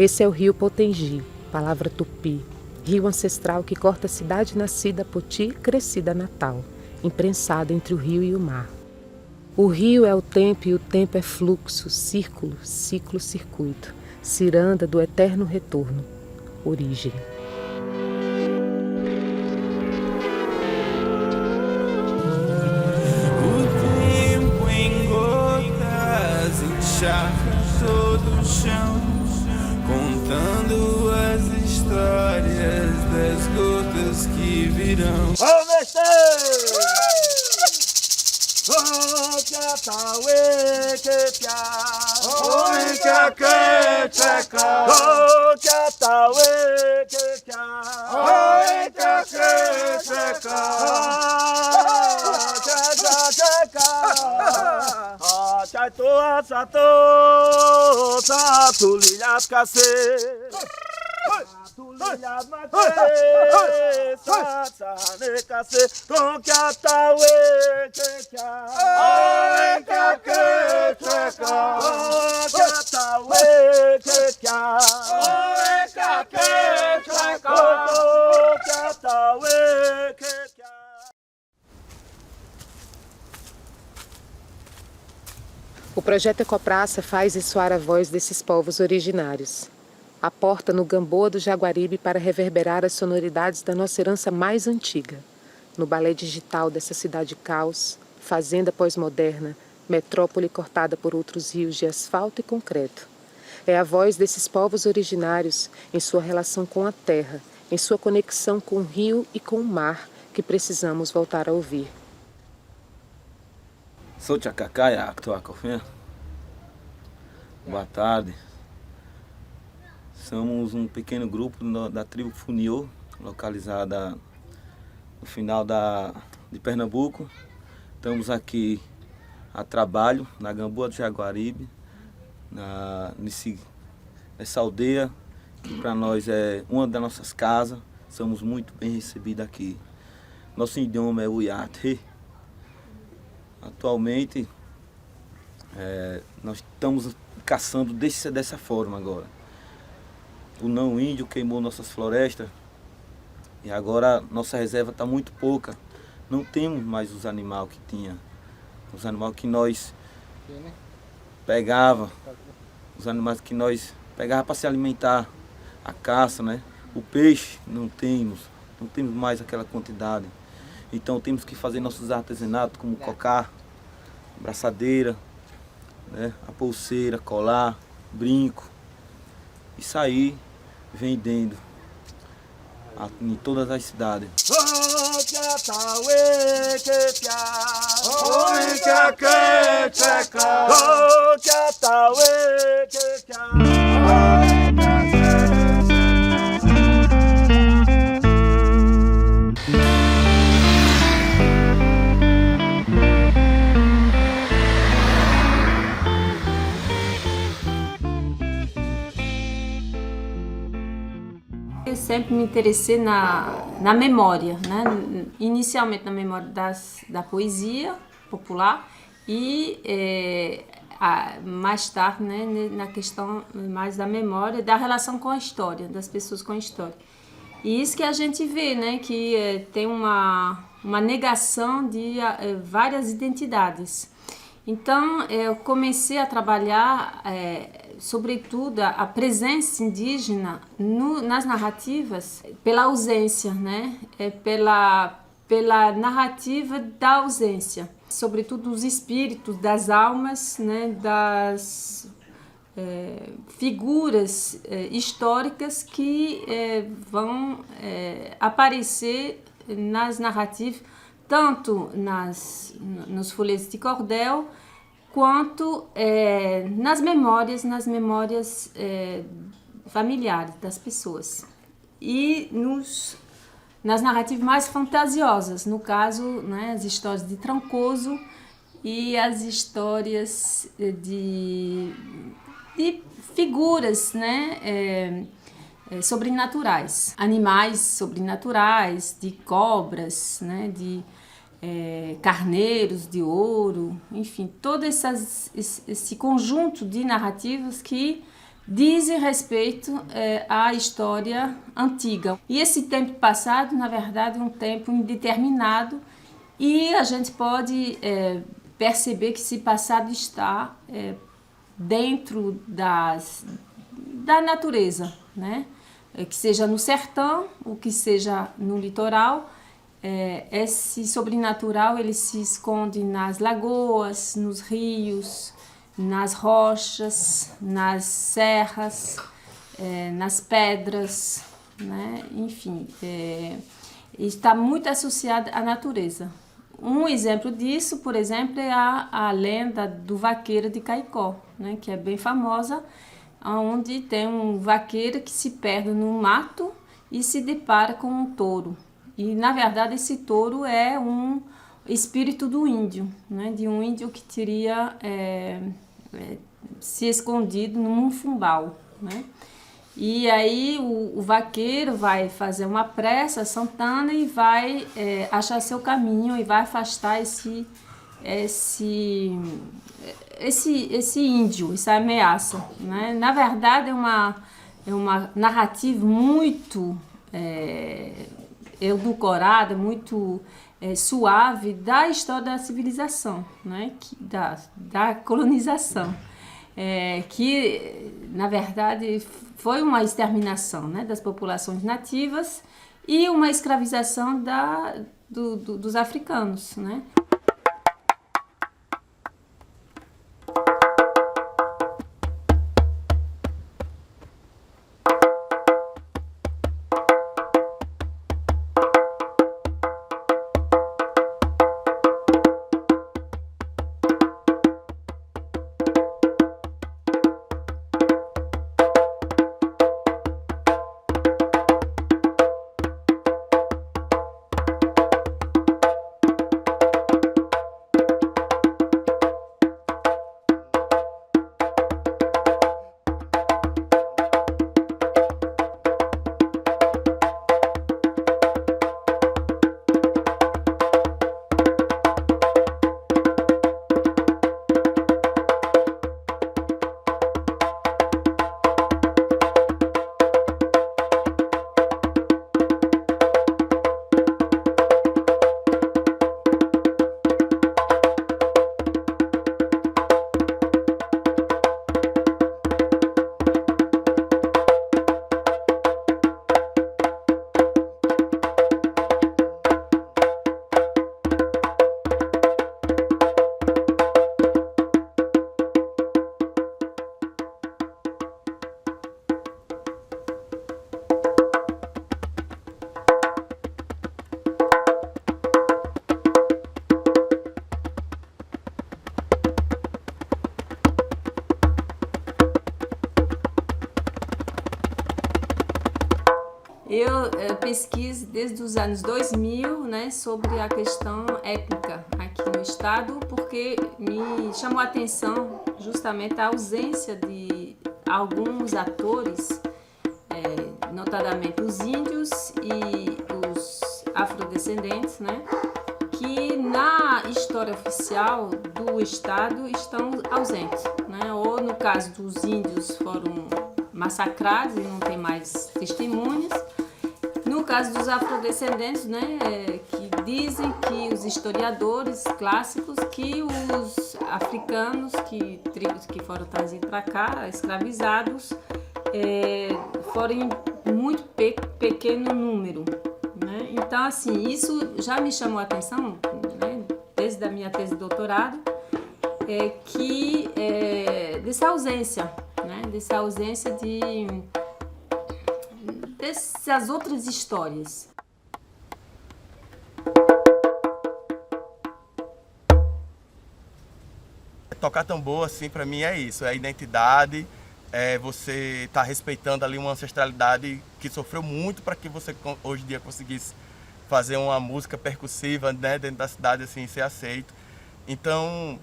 Esse é o rio Potengi, palavra tupi, rio ancestral que corta a cidade nascida Poti, crescida Natal, imprensado entre o rio e o mar. O rio é o tempo e o tempo é fluxo, círculo, ciclo, circuito, ciranda do eterno retorno, origem. Todo o chão, contando as histórias das gotas que virão. Ô, mestre! Ô, que atauê, que piá! Oi, que tcheca! Ô, que atauê, que piá! Oi, que tcheca! Toa sato, sato lilhas cacê, sato lilhas macê, satsane cacê, com que atauê que cá, Oi, que tcheca! com que atauê que cá, Oi, que tcheca! com que atauê que cá. O projeto Ecopraça faz ressoar a voz desses povos originários. Aporta no Gamboa do Jaguaribe para reverberar as sonoridades da nossa herança mais antiga. No balé digital dessa cidade caos, fazenda pós-moderna, metrópole cortada por outros rios de asfalto e concreto. É a voz desses povos originários em sua relação com a terra, em sua conexão com o rio e com o mar, que precisamos voltar a ouvir. Sou Tchacacaya, Actuacofé. Boa tarde. Somos um pequeno grupo da tribo Funiô, localizada no final de Pernambuco. Estamos aqui a trabalho na Gamboa do Jaguaribe, nessa aldeia que para nós é uma das nossas casas. Somos muito bem recebidos aqui. Nosso idioma é o Iate. Atualmente, nós estamos caçando dessa forma agora. O não índio queimou nossas florestas e agora nossa reserva está muito pouca. Não temos mais os animais que tinha. Os animais que nós pegava, os animais que nós pegava para se alimentar, a caça, né? O peixe não temos mais aquela quantidade. Então temos que fazer nossos artesanatos como cocar, braçadeira, né, a pulseira, colar, brinco e sair vendendo em todas as cidades. Ô, que atauê, que piá! Oi, que tcheca! Ô, que atauê, que piá! Eu sempre me interessei na memória, né? Inicialmente na memória da poesia popular e mais tarde, né, na questão mais da memória, da relação com a história, das pessoas com a história. E isso que a gente vê, né, que tem uma negação de várias identidades. Então, eu comecei a trabalhar, sobretudo, a presença indígena nas narrativas pela ausência, né? Pela narrativa da ausência, sobretudo os espíritos, das almas, né? Das figuras históricas que vão aparecer nas narrativas, tanto nos folhetos de cordel, quanto nas memórias familiares das pessoas. E nas narrativas mais fantasiosas, no caso, né, as histórias de Trancoso e as histórias de figuras, né, sobrenaturais, animais sobrenaturais, de cobras, né, de carneiros de ouro, enfim, todo esse conjunto de narrativas que dizem respeito à história antiga. E esse tempo passado, na verdade, é um tempo indeterminado e a gente pode perceber que esse passado está dentro da natureza, né? Que seja no sertão, ou que seja no litoral. Esse sobrenatural ele se esconde nas lagoas, nos rios, nas rochas, nas serras, nas pedras, né? Enfim, está muito associado à natureza. Um exemplo disso, por exemplo, é a lenda do vaqueiro de Caicó, né? Que é bem famosa, onde tem um vaqueiro que se perde no mato e se depara com um touro. E, na verdade, esse touro é um espírito do índio, né? De um índio que teria se escondido num fumbal, né? E aí o vaqueiro vai fazer uma prece a Santana e vai achar seu caminho e vai afastar esse índio, essa ameaça, né? Na verdade, é uma narrativa muito edulcorada, muito suave da história da civilização, né? Da colonização, que, na verdade, foi uma exterminação, né? Das populações nativas e uma escravização dos africanos, né? Eu pesquiso desde os anos 2000, né, sobre a questão étnica aqui no estado, porque me chamou a atenção justamente a ausência de alguns atores, notadamente os índios e os afrodescendentes, né, que na história oficial do estado estão ausentes, né, ou no caso dos índios foram massacrados e não tem mais testemunhas. No caso dos afrodescendentes, né, que dizem que os historiadores clássicos que os africanos, tribos que foram trazidos para cá, escravizados, foram em muito pequeno número, né? Então, assim, isso já me chamou a atenção, né, desde a minha tese de doutorado, dessa ausência, né, dessa ausência dessas outras histórias. Tocar tambor, assim, para mim é isso, é a identidade, você tá respeitando ali uma ancestralidade que sofreu muito para que você hoje em dia conseguisse fazer uma música percussiva, né, dentro da cidade, assim, ser aceito. Então,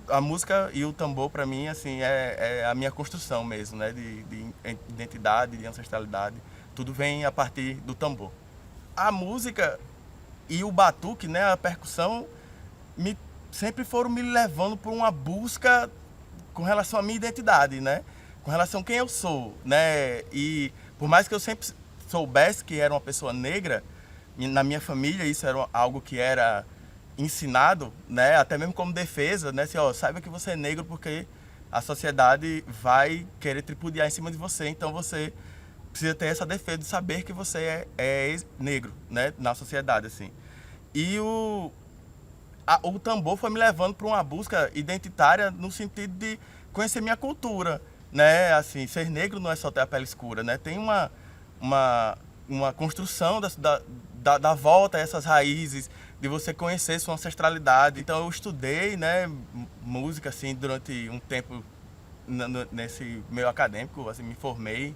a música e o tambor, para mim, assim, é a minha construção mesmo, né, de identidade, de ancestralidade. Tudo vem a partir do tambor. A música e o batuque, né, a percussão, sempre foram me levando por uma busca com relação à minha identidade, né? com relação a quem eu sou, né? E por mais que eu sempre soubesse que era uma pessoa negra, na minha família isso era algo que era ensinado, né? Até mesmo como defesa, né? Assim, ó, saiba que você é negro porque a sociedade vai querer tripudiar em cima de você, então você precisa ter essa defesa de saber que você é negro, né? Na sociedade, assim. E o tambor foi me levando para uma busca identitária no sentido de conhecer minha cultura, né? Assim, ser negro não é só ter a pele escura, né? Tem uma construção da volta a essas raízes, de você conhecer sua ancestralidade. Então eu estudei, né, música assim durante um tempo nesse meio acadêmico, assim, me formei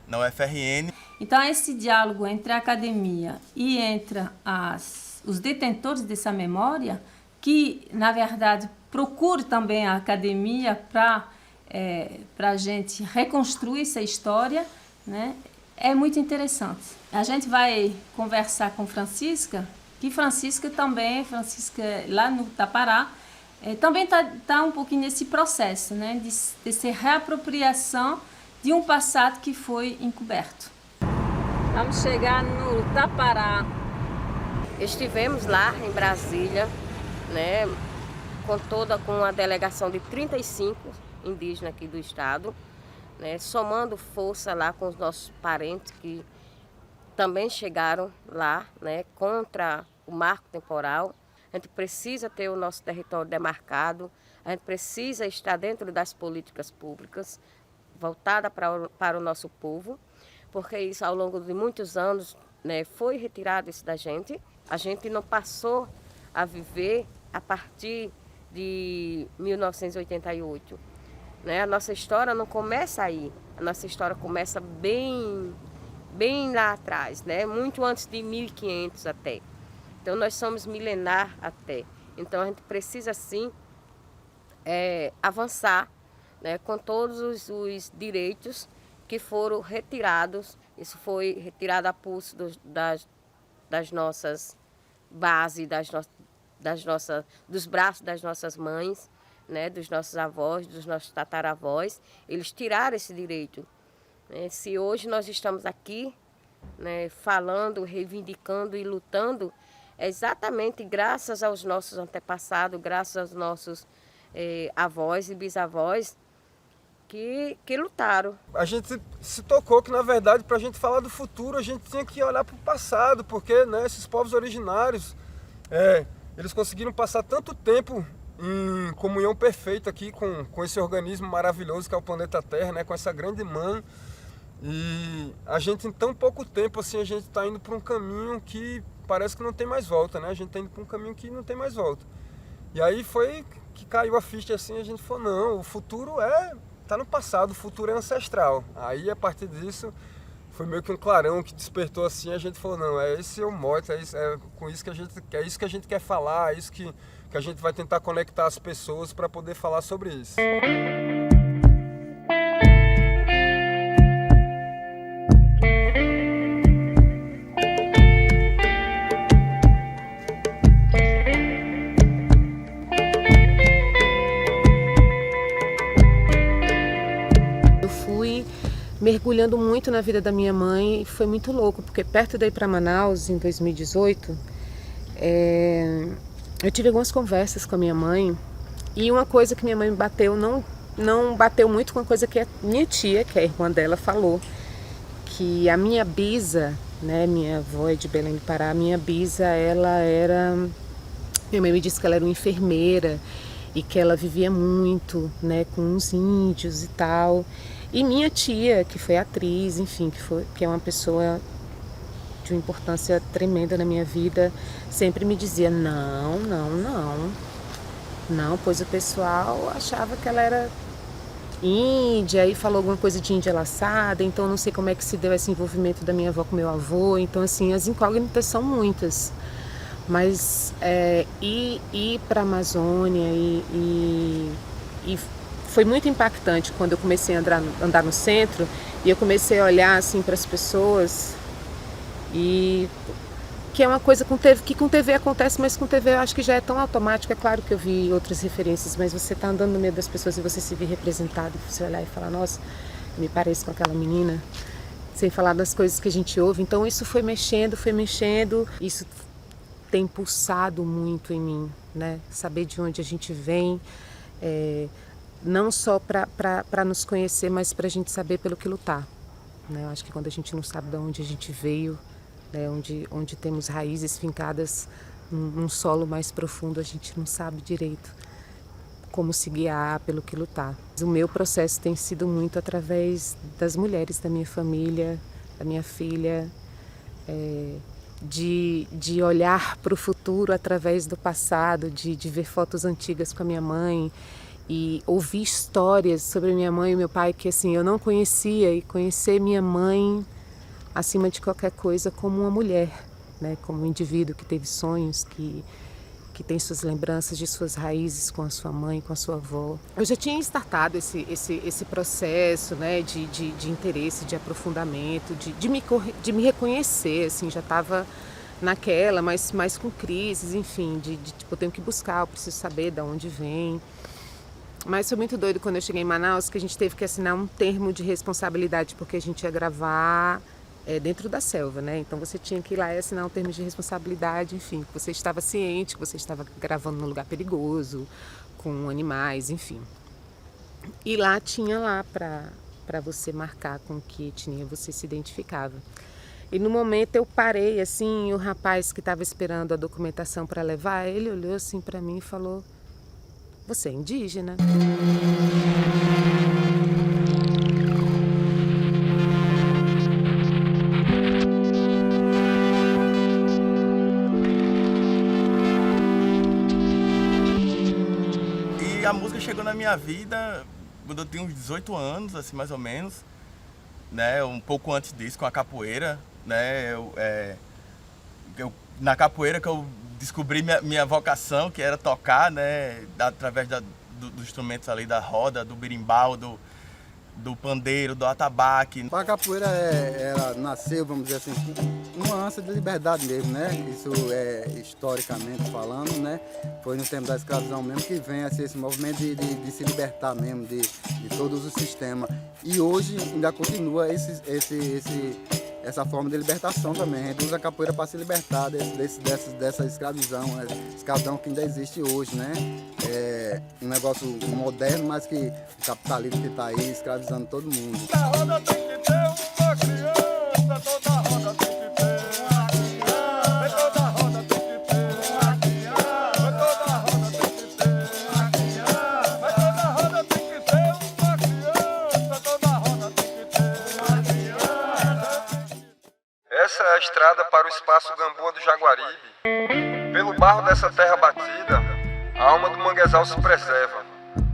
na UFRN. Então esse diálogo entre a academia e entre os detentores dessa memória, que na verdade procura também a academia para a gente reconstruir essa história, né, é muito interessante. A gente vai conversar com Francisca, que Francisca lá no Tapará, também tá um pouquinho nesse processo, né, dessa reapropriação de um passado que foi encoberto. Vamos chegar no Tapará. Estivemos lá em Brasília, né, com a delegação de 35 indígenas aqui do estado, né, somando força lá com os nossos parentes que também chegaram lá, né, contra o marco temporal. A gente precisa ter o nosso território demarcado, a gente precisa estar dentro das políticas públicas voltada para o nosso povo, porque isso ao longo de muitos anos, né, foi retirado isso da gente. A gente não passou a viver a partir de 1988. Né? A nossa história não começa aí, a nossa história começa bem lá atrás, né? Muito antes de 1500 até. Então nós somos milenar até. Então a gente precisa sim avançar, né, com todos os direitos que foram retirados. Isso foi retirado a pulso das nossas bases, dos braços das nossas mães, né, dos nossos avós, dos nossos tataravós. Eles tiraram esse direito. Se hoje nós estamos aqui, né, falando, reivindicando e lutando, é exatamente graças aos nossos antepassados, graças aos nossos avós e bisavós que lutaram. A gente se tocou que, na verdade, para a gente falar do futuro, a gente tinha que olhar para o passado, porque, né, esses povos originários, eles conseguiram passar tanto tempo em comunhão perfeita aqui com esse organismo maravilhoso que é o planeta Terra, né, com essa grande mãe. E a gente, em tão pouco tempo, assim, a gente está indo para um caminho que parece que não tem mais volta, né? A gente está indo para um caminho que não tem mais volta. E aí foi que caiu a ficha, assim, a gente falou, não, o futuro tá no passado, o futuro é ancestral. Aí, a partir disso, foi meio que um clarão que despertou assim, a gente falou, não, esse é o mote, com isso que a gente quer, é isso que a gente quer falar, é isso que a gente vai tentar conectar as pessoas para poder falar sobre isso. Mergulhando muito na vida da minha mãe, foi muito louco, porque perto de ir para Manaus, em 2018, eu tive algumas conversas com a minha mãe, e uma coisa que minha mãe me bateu, não bateu muito com a coisa que a minha tia, que é a irmã dela, falou, que a minha bisa, né, minha avó é de Belém do Pará, a minha bisa, minha mãe me disse que ela era uma enfermeira, e que ela vivia muito, né, com os índios e tal. E minha tia, que foi atriz, enfim, que é uma pessoa de uma importância tremenda na minha vida, sempre me dizia, não, pois o pessoal achava que ela era índia, e falou alguma coisa de índia laçada, então não sei como é que se deu esse envolvimento da minha avó com meu avô, então assim, as incógnitas são muitas. Mas ir para a Amazônia e foi muito impactante quando eu comecei a andar no centro e eu comecei a olhar assim para as pessoas e que é uma coisa que com TV acontece, mas com TV eu acho que já é tão automático. É claro que eu vi outras referências, mas você tá andando no meio das pessoas e você se vê representado, você olhar e falar, nossa, eu me pareço com aquela menina, sem falar das coisas que a gente ouve. Então isso foi mexendo, isso tem pulsado muito em mim, né? Saber de onde a gente vem, não só para nos conhecer, mas para a gente saber pelo que lutar, né? Eu acho que quando a gente não sabe de onde a gente veio, né, onde temos raízes fincadas num solo mais profundo, a gente não sabe direito como se guiar, pelo que lutar. O meu processo tem sido muito através das mulheres da minha família, da minha filha, de olhar para o futuro através do passado, de ver fotos antigas com a minha mãe e ouvir histórias sobre minha mãe e meu pai que assim eu não conhecia, e conhecer minha mãe acima de qualquer coisa como uma mulher, né, como um indivíduo que teve sonhos, que tem suas lembranças de suas raízes com a sua mãe, com a sua avó. Eu já tinha startado esse processo, né, de interesse, de aprofundamento, de me reconhecer, assim, já estava naquela, mas com crises, enfim, tipo, eu tenho que buscar, eu preciso saber de onde vem. Mas foi muito doido quando eu cheguei em Manaus, que a gente teve que assinar um termo de responsabilidade, porque a gente ia gravar dentro da selva, né? Então você tinha que ir lá e assinar um termo de responsabilidade, enfim, que você estava ciente, que você estava gravando num lugar perigoso, com animais, enfim. E lá tinha lá para você marcar com que etnia você se identificava. E no momento eu parei assim, e o rapaz que estava esperando a documentação para levar, ele olhou assim para mim e falou: "Você é indígena?" A música chegou na minha vida quando eu tinha uns 18 anos, assim, mais ou menos, né? Um pouco antes disso, com a capoeira, né? Na capoeira que eu descobri minha vocação, que era tocar, né? Através dos instrumentos ali da roda, do berimbau, do pandeiro, do atabaque. A capoeira ela nasceu, vamos dizer assim, uma ânsia de liberdade mesmo, né? Isso é historicamente falando, né? Foi no tempo da escravidão mesmo que vem assim, esse movimento de se libertar mesmo de todos os sistemas. E hoje ainda continua essa forma de libertação também. A gente usa a capoeira para se libertar dessa escravidão que ainda existe hoje, né? É um negócio moderno, mas que o capitalismo que está aí escravizando todo mundo. Toda roda tem que ter uma criança, toda roda tem que ter uma criança, toda roda tem que ter uma criança, toda roda tem que ter uma criança, toda roda tem que ter uma criança, toda roda tem que ter uma criança. Essa é a estrada para o espaço Gamboa do Jaguaribe. Pelo barro dessa terra batida, a alma do manguezal se preserva,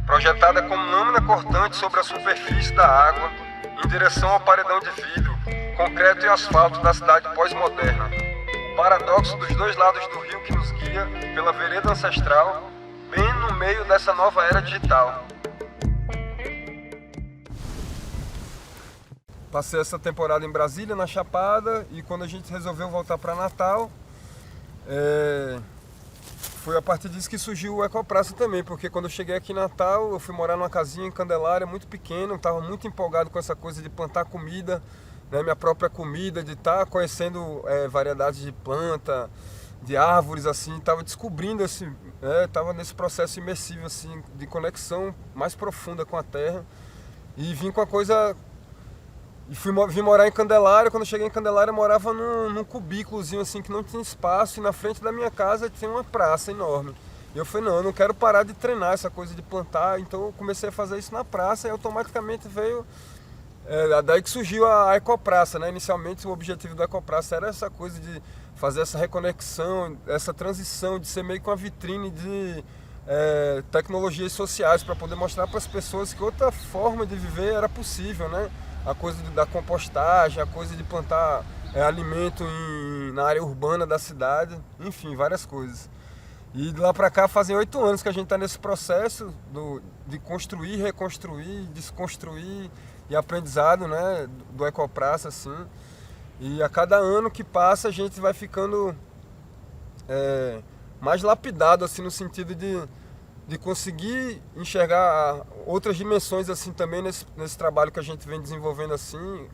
projetada como lâmina cortante sobre a superfície da água, em direção ao paredão de vidro, concreto e asfalto da cidade pós-moderna. Paradoxo dos dois lados do rio que nos guia pela vereda ancestral, bem no meio dessa nova era digital. Passei essa temporada em Brasília, na Chapada, e quando a gente resolveu voltar para Natal, foi a partir disso que surgiu o Ecopraça também, porque quando eu cheguei aqui em Natal, eu fui morar numa casinha em Candelária, muito pequena, estava muito empolgado com essa coisa de plantar comida, né, minha própria comida, de estar conhecendo variedades de planta, de árvores, assim, estava descobrindo estava nesse processo imersivo, assim, de conexão mais profunda com a terra, e vim com a coisa... E vim morar em Candelária. Quando eu cheguei em Candelária, eu morava num cubículozinho assim que não tinha espaço, e na frente da minha casa tinha uma praça enorme. E eu falei, não, eu não quero parar de treinar essa coisa de plantar, então eu comecei a fazer isso na praça e automaticamente veio... daí que surgiu a Ecopraça, né? Inicialmente o objetivo da Ecopraça era essa coisa de fazer essa reconexão, essa transição, de ser meio que uma vitrine de tecnologias sociais, para poder mostrar para as pessoas que outra forma de viver era possível, né? A coisa da compostagem, a coisa de plantar alimento na área urbana da cidade, enfim, várias coisas. E de lá para cá fazem 8 anos que a gente está nesse processo de construir, reconstruir, desconstruir e aprendizado, né, do Ecopraça, assim. E a cada ano que passa a gente vai ficando mais lapidado, assim, no sentido de conseguir enxergar outras dimensões assim também nesse trabalho que a gente vem desenvolvendo assim,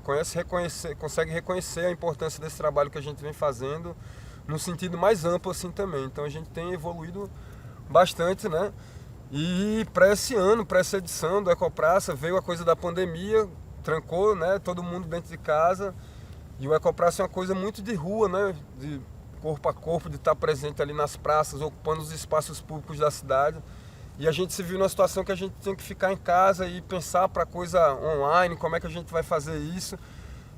consegue reconhecer a importância desse trabalho que a gente vem fazendo num sentido mais amplo assim também. Então a gente tem evoluído bastante, né? E para esse ano, para essa edição do Ecopraça, veio a coisa da pandemia, trancou, né, todo mundo dentro de casa, e o Ecopraça é uma coisa muito de rua, né, de corpo a corpo, de estar presente ali nas praças, ocupando os espaços públicos da cidade. E a gente se viu numa situação que a gente tem que ficar em casa e pensar para coisa online, como é que a gente vai fazer isso.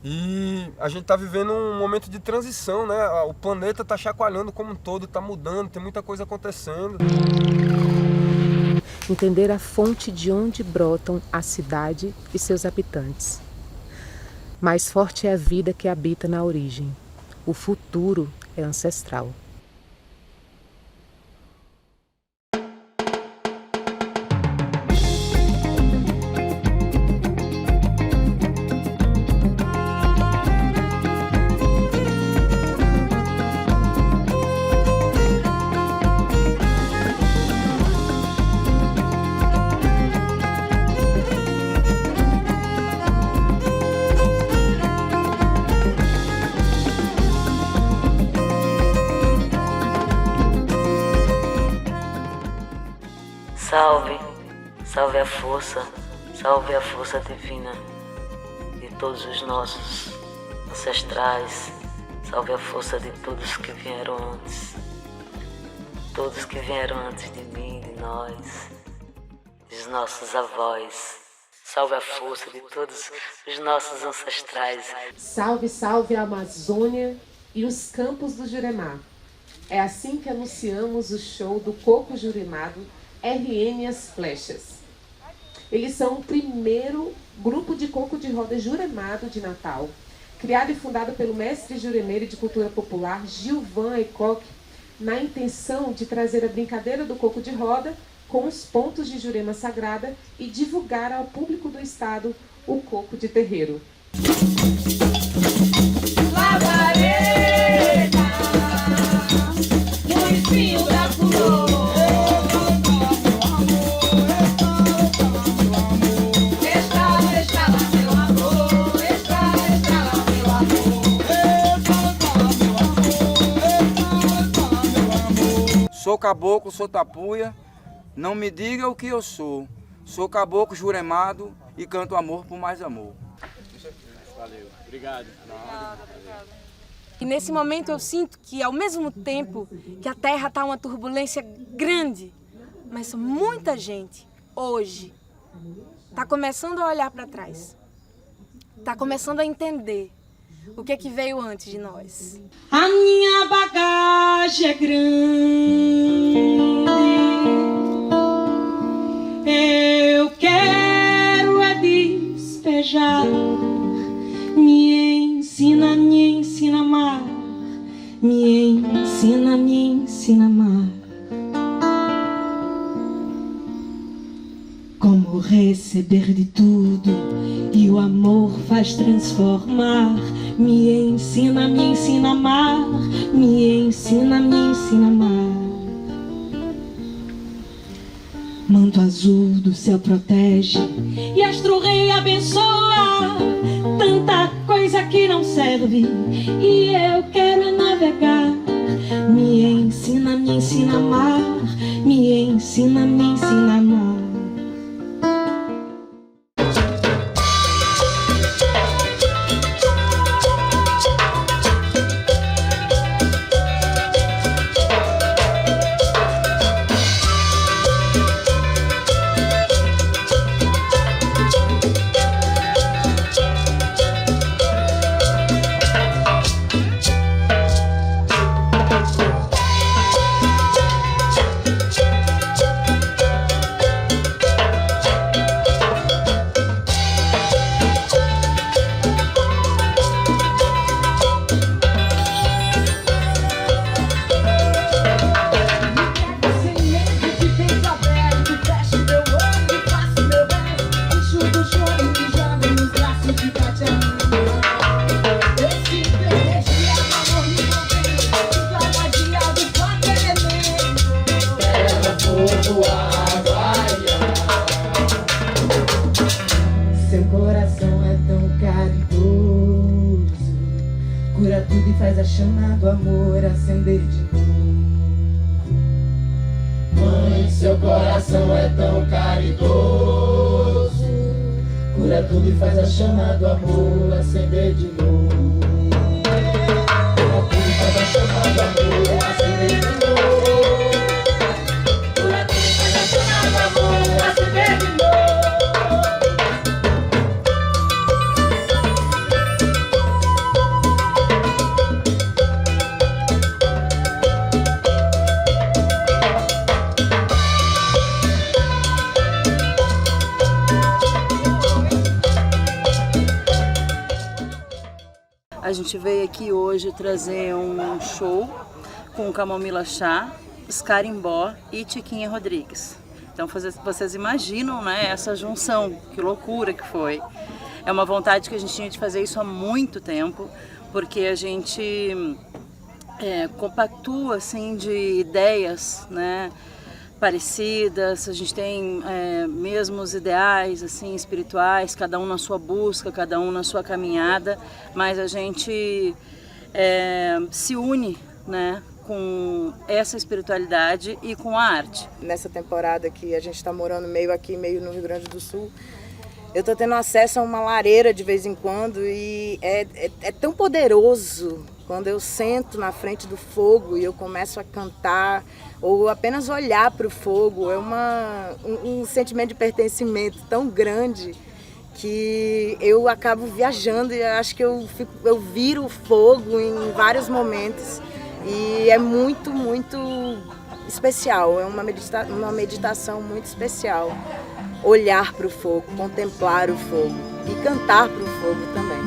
E a gente está vivendo um momento de transição, né? O planeta está chacoalhando como um todo, está mudando, tem muita coisa acontecendo. Entender a fonte de onde brotam a cidade e seus habitantes. Mais forte é a vida que habita na origem. O futuro é ancestral. Salve, salve a força divina de todos os nossos ancestrais, salve a força de todos que vieram antes de mim, de nós, dos nossos avós, salve a força de todos os nossos ancestrais. Salve, salve a Amazônia e os campos do Juremá. É assim que anunciamos o show do Coco Juremado, RN As Flechas. Eles são o primeiro grupo de coco de roda juremado de Natal, criado e fundado pelo mestre juremeiro de cultura popular Gilvan Aycock, na intenção de trazer a brincadeira do coco de roda com os pontos de Jurema sagrada e divulgar ao público do estado o coco de terreiro. Labareda, no espinho da flor. Sou caboclo, sou tapuia, não me diga o que eu sou. Sou caboclo juremado e canto amor por mais amor. Valeu, obrigado. E nesse momento eu sinto que ao mesmo tempo que a Terra está uma turbulência grande, mas muita gente hoje está começando a olhar para trás, está começando a entender o que veio antes de nós. A minha bagagem é grande, eu quero é despejar. Me ensina a amar, me ensina a amar. Como receber de tudo e o amor faz transformar. Me ensina a amar, me ensina a amar. Manto azul do céu protege e astro rei abençoa. Tanta coisa que não serve e eu quero é navegar. Me ensina a amar, me ensina a amar. tudo e faz a chama do amor acender de novo. Mãe, seu coração é tão caridoso, cura tudo e faz a chama do amor acender de novo. Cura tudo e faz a chama do amor acender de novo. Cura tudo e faz a chama do amor acender de novo. A gente veio aqui hoje trazer um show com Camomila Chá, Scarimbó e Tiquinha Rodrigues. Então vocês imaginam, né, essa junção, que loucura que foi. É uma vontade que a gente tinha de fazer isso há muito tempo, porque a gente compactua assim, de ideias, né, parecidas, a gente tem mesmos ideais assim, espirituais, cada um na sua busca, cada um na sua caminhada, mas a gente se une, né, com essa espiritualidade e com a arte. Nessa temporada que a gente está morando meio aqui, meio no Rio Grande do Sul, eu estou tendo acesso a uma lareira de vez em quando e é tão poderoso quando eu sento na frente do fogo e eu começo a cantar ou apenas olhar para o fogo. É um sentimento de pertencimento tão grande que eu acabo viajando e acho que eu viro o fogo em vários momentos e é muito, muito especial. É uma meditação muito especial. Olhar para o fogo, contemplar o fogo e cantar para o fogo também.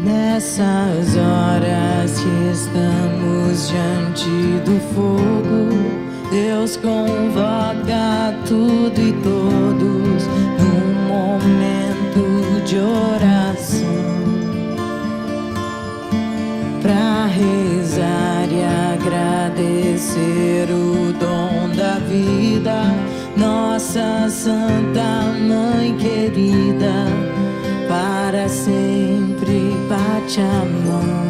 Nessas horas que estamos diante do fogo, Deus convoca tudo e todos num momento de oração, pra rezar e agradecer o dom da vida. Nossa Santa Mãe querida, para sempre Pachamama.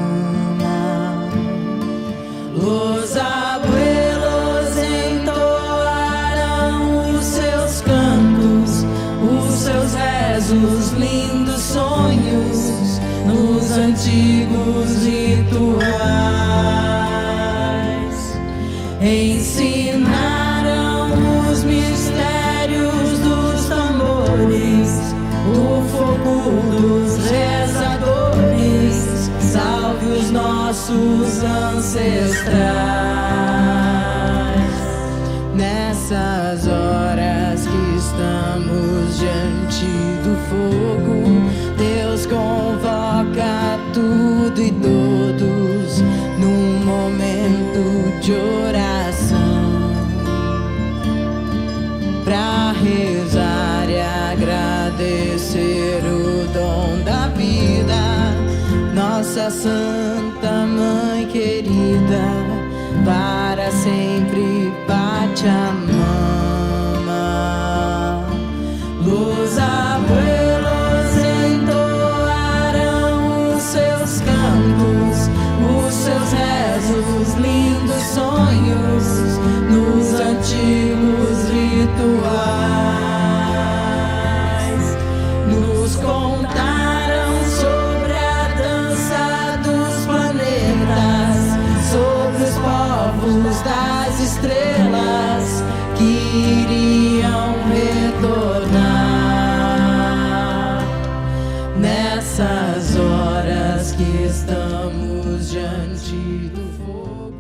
Os abuelos entoaram os seus cantos, os seus rezos, lindos sonhos, nos antigos rituais. Ensinaram os mistérios dos tambores, o fogo dos rezadores, salve os nossos ancestrais. Nessas horas que estamos diante do fogo, Deus convoca tudo e todos num momento de oração, pra rezar e agradecer o dom da vida. Nossa Santa Mãe querida, para sempre Pachamama. Los abuelos entoaram os seus cantos, os seus rezos, lindos sonhos, nos antigos rituais. Nos contaram sobre a dança dos planetas, sobre os povos das estrelas que iriam retornar. Nessas horas que estamos diante do fogo.